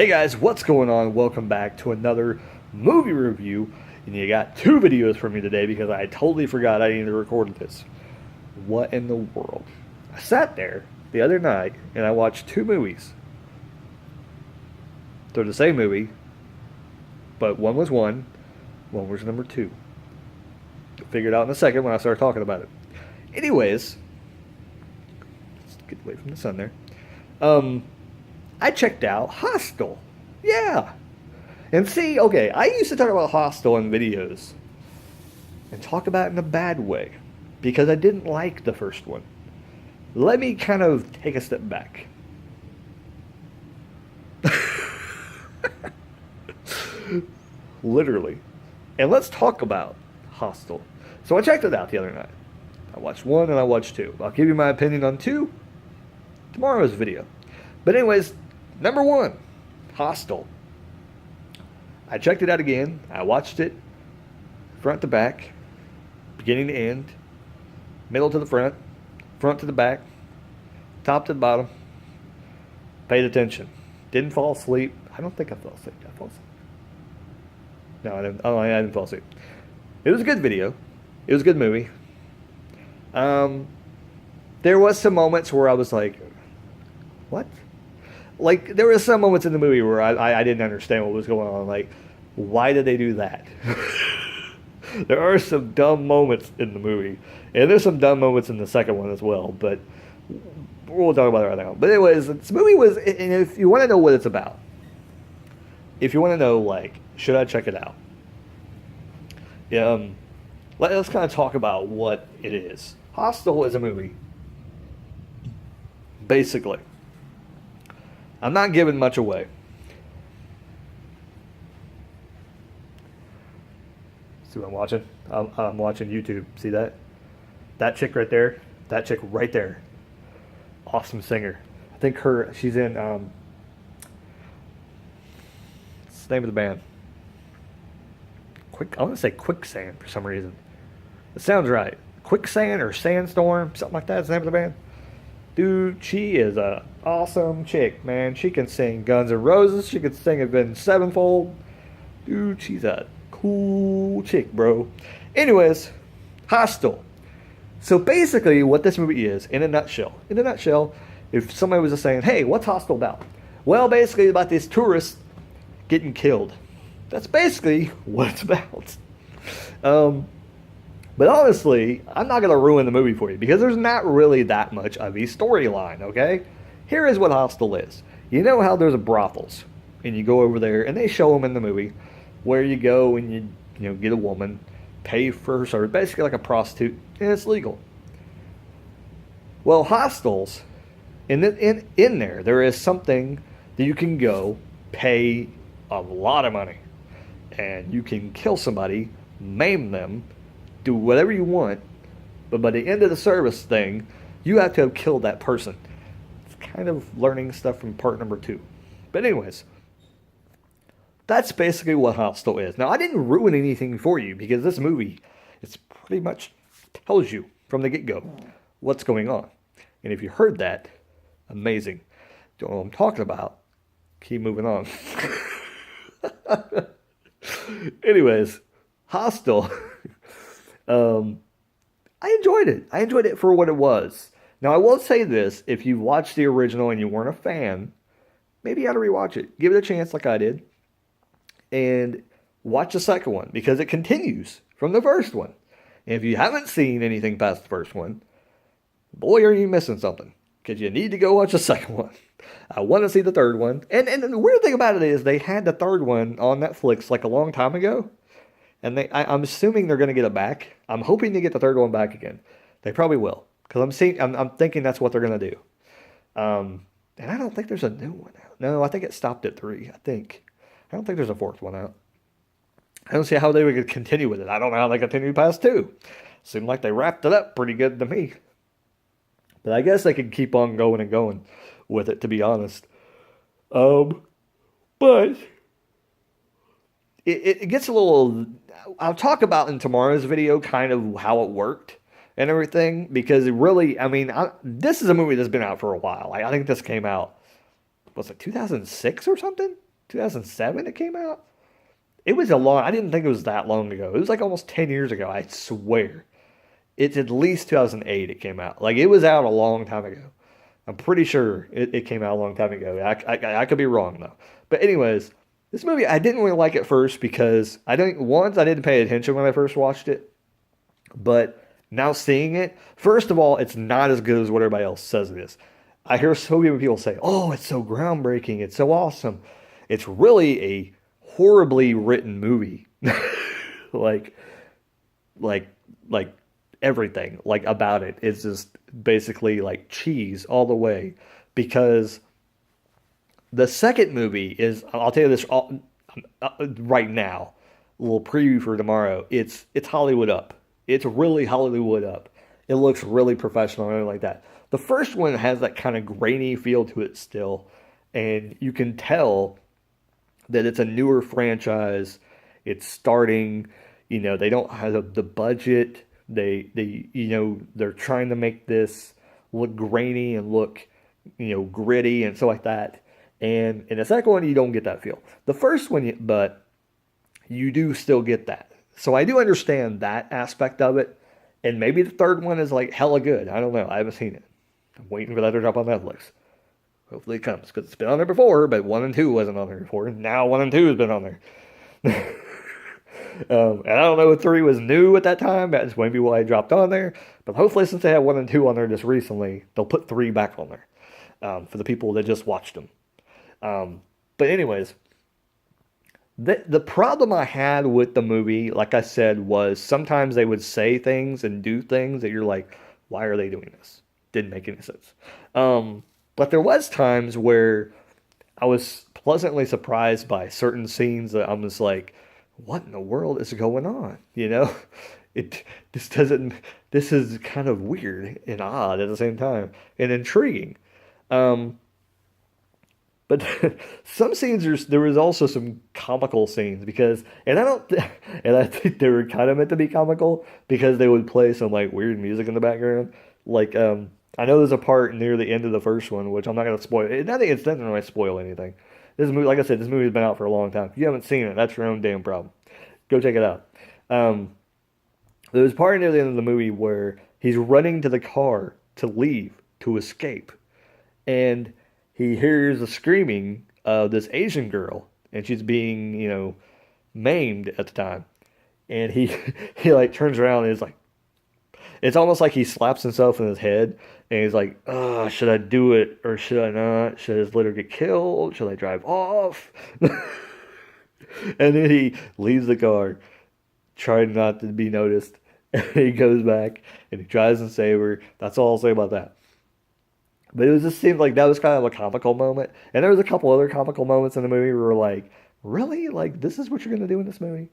Hey guys, what's going on? Welcome back to another movie review. And you got two videos for me today because I totally forgot I needed to record this. What in the world? I sat there the other night and I watched two movies. They're the same movie, but one was one was number two. You'll figure it out in a second when I start talking about it. Anyways, let's get away from the sun there. I checked out Hostel. Yeah. And see, okay, I used to talk about Hostel in videos and talk about it in a bad way because I didn't like the first one. Let me kind of take a step back. Literally. And let's talk about Hostel. So I checked it out the other night. I watched one and I watched two. I'll give you my opinion on two tomorrow's video. But anyways, number one, Hostel. I checked it out again. I watched it front to back, beginning to end, middle to the front, front to the back, top to the bottom. Paid attention. Didn't fall asleep. I don't think I fell asleep. Did I fall asleep? No, I didn't. Oh, I didn't fall asleep. It was a good video. It was a good movie. There was some moments where I was like, what? Like, there were some moments in the movie where I didn't understand what was going on. Like, why did they do that? There are some dumb moments in the movie. And there's some dumb moments in the second one as well. But we'll talk about it right now. But anyways, this movie was, and if you want to know what it's about, if you want to know, like, should I check it out? Let's kind of talk about what it is. Hostel is a movie. Basically. I'm not giving much away. See what I'm watching? I'm watching YouTube. See that? That chick right there. That chick right there. Awesome singer. I think she's in, what's the name of the band? I want to say Quicksand for some reason. It sounds right. Quicksand or Sandstorm, something like that is the name of the band. Dude, she is a awesome chick, man. She can sing Guns N' Roses. She can sing Avenged Sevenfold. Dude, she's a cool chick, bro. Anyways, Hostel. So basically what this movie is, in a nutshell, if somebody was just saying, hey, what's Hostel about? Well, basically about this tourist getting killed. That's basically what it's about. But honestly, I'm not going to ruin the movie for you because there's not really that much of a storyline, okay? Here is what Hostel is. You know how there's brothels, and you go over there, and they show them in the movie, where you go and you get a woman, pay for her service, basically like a prostitute, and it's legal. Well, hostels, in there is something that you can go pay a lot of money, and you can kill somebody, maim them, do whatever you want, but by the end of the service thing, you have to have killed that person. It's kind of learning stuff from part number 2. But anyways, that's basically what Hostel is. Now, I didn't ruin anything for you because this movie, it's pretty much tells you from the get-go what's going on. And if you heard that, amazing. Don't know what I'm talking about. Keep moving on. Anyways, Hostel. I enjoyed it. I enjoyed it for what it was. Now, I will say this. If you watched the original and you weren't a fan, maybe you ought to rewatch it. Give it a chance like I did. And watch the second one because it continues from the first one. And if you haven't seen anything past the first one, boy, are you missing something. Because you need to go watch the second one. I want to see the third one. And the weird thing about it is they had the third one on Netflix like a long time ago. And I'm assuming they're going to get it back. I'm hoping to get the third one back again. They probably will. Because I'm thinking that's what they're going to do. And I don't think there's a new one out. No, I think it stopped at 3. I don't think there's a 4th one out. I don't see how they would continue with it. I don't know how they continue past 2. Seemed like they wrapped it up pretty good to me. But I guess they could keep on going and going with it, to be honest. But it gets a little... I'll talk about in tomorrow's video kind of how it worked and everything. Because it really, this is a movie that's been out for a while. I think this came out, was it 2006 or something? 2007 it came out. It was a long. I didn't think it was that long ago. It was like almost 10 years ago. I swear. It's at least 2008 it came out. Like it was out a long time ago. I'm pretty sure it came out a long time ago. I could be wrong though. But anyways, this movie I didn't really like at first because I didn't pay attention when I first watched it, but now seeing it, first of all, it's not as good as what everybody else says it is. I hear so many people say, "Oh, it's so groundbreaking, it's so awesome." It's really a horribly written movie. like like like everything like about it is just basically like cheese all the way because the second movie is, I'll tell you this right now, a little preview for tomorrow. It's Hollywood up. It's really Hollywood up. It looks really professional and everything like that. The first one has that kind of grainy feel to it still, and you can tell that it's a newer franchise. It's starting, they don't have the budget. They're trying to make this look grainy and look, gritty and stuff like that. And in the second one, you don't get that feel. The first one, but you do still get that. So I do understand that aspect of it. And maybe the third one is like hella good. I don't know. I haven't seen it. I'm waiting for that to drop on Netflix. Hopefully it comes because it's been on there before, but 1 and 2 wasn't on there before. Now 1 and 2 has been on there. And I don't know if 3 was new at that time. That's maybe why it dropped on there. But hopefully, since they had 1 and 2 on there just recently, they'll put 3 back on there for the people that just watched them. But anyways, the problem I had with the movie, like I said, was sometimes they would say things and do things that you're like, why are they doing this? Didn't make any sense. But there was times where I was pleasantly surprised by certain scenes that I'm just like, what in the world is going on? It this doesn't this is kind of weird and odd at the same time and intriguing. Um, but some scenes there was also some comical scenes because and I think they were kind of meant to be comical because they would play some like weird music in the background. Like I know there's a part near the end of the first one which I'm not gonna spoil. I think it's doesn't really spoil anything. This movie, like I said, this movie's been out for a long time. If you haven't seen it, that's your own damn problem. Go check it out. Um, there was part near the end of the movie where he's running to the car to leave, to escape. And he hears the screaming of this Asian girl, and she's being, maimed at the time. And he he like turns around and is like, it's almost like he slaps himself in his head, and he's like, should I do it or should I not? Should I just let her get killed? Should I drive off? And then he leaves the car, trying not to be noticed. And he goes back and he tries to save her. That's all I'll say about that. But it was just seemed like that was kind of a comical moment. And there was a couple other comical moments in the movie where we're like, really? Like, this is what you're going to do in this movie?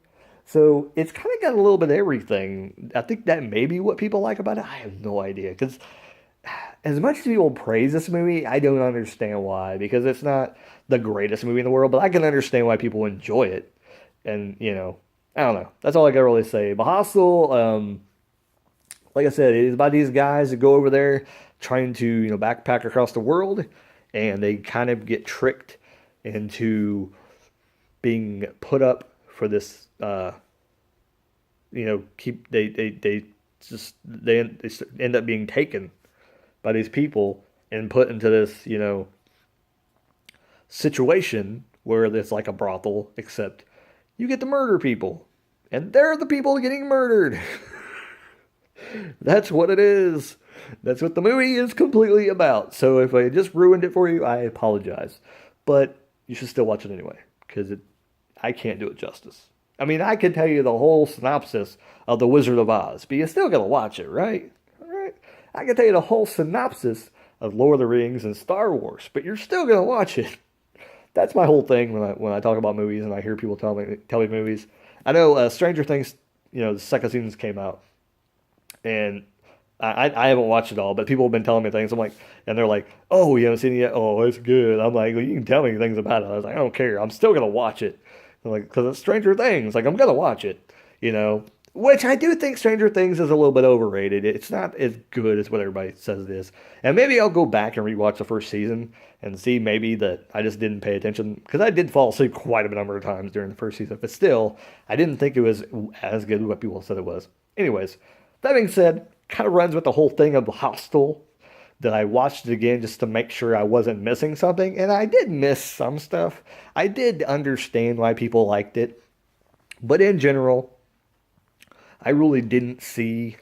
So it's kind of got a little bit of everything. I think that may be what people like about it. I have no idea. Because as much as people praise this movie, I don't understand why. Because it's not the greatest movie in the world, but I can understand why people enjoy it. And, I don't know. That's all I got to really say. But Hostel, like I said, it is about these guys that go over there trying to, backpack across the world. And they kind of get tricked into being put up for this, keep, they just, they end up being taken by these people and put into this, situation where it's like a brothel, except you get to murder people. And they're the people getting murdered. That's what it is. That's what the movie is completely about. So if I just ruined it for you, I apologize. But you should still watch it anyway, because I can't do it justice. I mean, I could tell you the whole synopsis of The Wizard of Oz, but you're still going to watch it, right? All right. I can tell you the whole synopsis of Lord of the Rings and Star Wars, but you're still going to watch it. That's my whole thing when I talk about movies and I hear people tell me movies. I know Stranger Things, the second season came out, and I haven't watched it all, but people have been telling me things. I'm like, and they're like, "Oh, you haven't seen it yet? Oh, it's good." I'm like, "Well, you can tell me things about it." I was like, "I don't care. I'm still gonna watch it." I'm like, because it's Stranger Things. Like, I'm gonna watch it. Which I do think Stranger Things is a little bit overrated. It's not as good as what everybody says it is. And maybe I'll go back and rewatch the first season and see maybe that I just didn't pay attention. Because I did fall asleep quite a number of times during the first season. But still, I didn't think it was as good as what people said it was. Anyways, that being said, kind of runs with the whole thing of the Hostel that I watched it again just to make sure I wasn't missing something. And I did miss some stuff. I did understand why people liked it. But in general, I really didn't see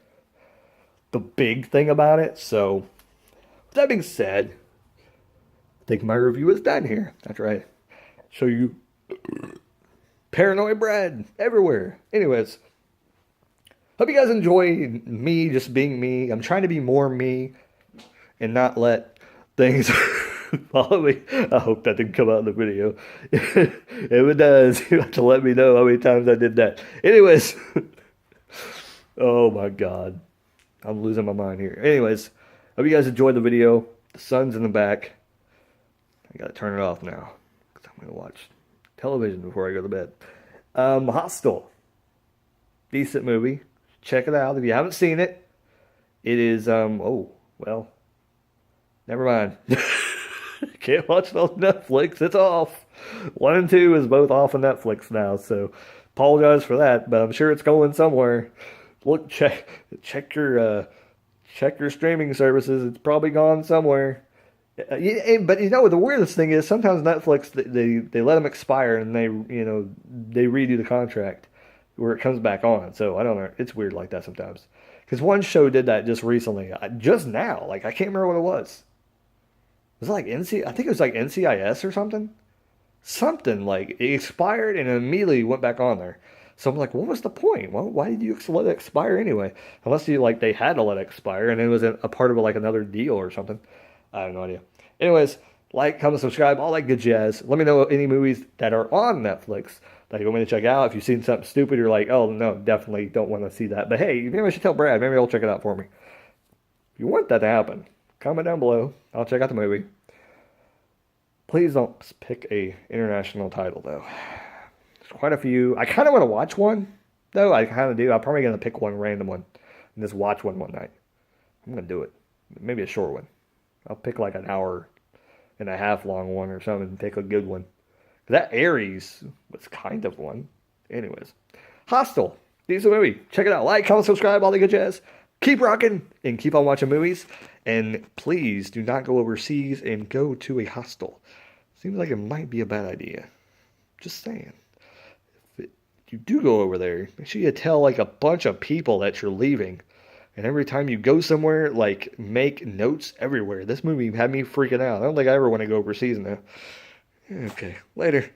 the big thing about it. So, with that being said, I think my review is done here. That's right. Show you paranoid bread everywhere. Anyways, hope you guys enjoy me just being me. I'm trying to be more me and not let things follow me. I hope that didn't come out in the video. If it does, you have to let me know how many times I did that. Anyways. Oh my God. I'm losing my mind here. Anyways, hope you guys enjoyed the video. The sun's in the back. I gotta turn it off now because I'm gonna watch television before I go to bed. Hostel. Decent movie. Check it out if you haven't seen it. It is, oh, well, never mind. Can't watch it on Netflix. It's off. 1 and 2 is both off of Netflix now, so apologize for that, but I'm sure it's going somewhere. Look, check your streaming services. It's probably gone somewhere. But you know the weirdest thing is sometimes Netflix they let them expire and they redo the contract where it comes back on. So I don't know. It's weird like that sometimes. Because one show did that just recently, just now. Like I can't remember what it was. Was it like NC? I think it was like NCIS or something. Something like it expired and immediately went back on there. So I'm like, what was the point? Well, why did you let it expire anyway? Unless they had to let it expire and it was a part of like another deal or something. I have no idea. Anyways, like, comment, subscribe, all that good jazz. Let me know any movies that are on Netflix that you want me to check out. If you've seen something stupid, you're like, oh no, definitely don't want to see that. But hey, maybe I should tell Brad. Maybe he'll check it out for me. If you want that to happen, comment down below. I'll check out the movie. Please don't pick a international title though. There's quite a few. I kind of want to watch one, though. I kind of do. I'm probably going to pick one random one and just watch one night. I'm going to do it. Maybe a short one. I'll pick like an hour and a half long one or something and pick a good one. That Aries was kind of one. Anyways. Hostel. Decent movie. Check it out. Like, comment, subscribe, all the good jazz. Keep rocking and keep on watching movies. And please do not go overseas and go to a hostel. Seems like it might be a bad idea. Just saying. You do go over there, make sure you tell like a bunch of people that you're leaving. And every time you go somewhere, like make notes everywhere. This movie had me freaking out. I don't think I ever want to go overseas now. Okay, later.